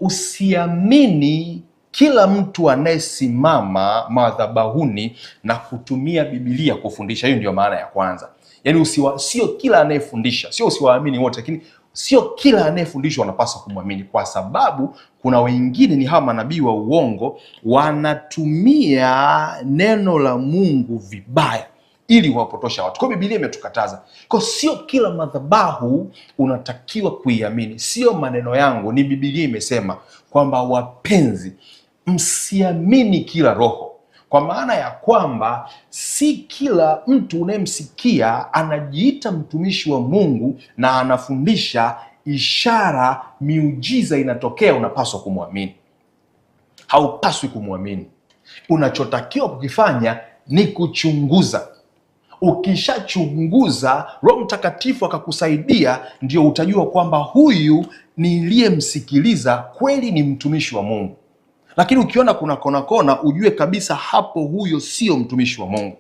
usiamini kila mtu anayesimama madhabahuni na kutumia Biblia kufundisha. Hiyo ndio maana ya kwanza. Yaani sio kila anayefundisha, sio usiwaamini wote, lakini sio kila anayefundishwa wanapaswa kumwamini, kwa sababu kuna wengine ni hawa manabii wa uongo wanatumia neno la Mungu vibaya ili wapotosha watu. Kwa Biblia imetukataza. Kwa sio kila madhabahu unatakiwa kuiamini. Sio maneno yangu, ni Biblia imesema kwamba wapenzi, msiamini kila roho. Kwa maana ya kwamba si kila mtu unayemsikia anajiita mtumishi wa Mungu na anafundisha ishara, miujiza inatokea unapaswa kumwamini. Haupaswi kumwamini. Unachotakiwa kukifanya ni kuchunguza. Ukishachunguza, Roho Mtakatifu akakusaidia, ndio utajua kwamba huyu niliyemsikiliza kweli ni mtumishi wa Mungu. Lakini ukiona kuna kona ujue kabisa hapo huyo sio mtumishi wa Mungu.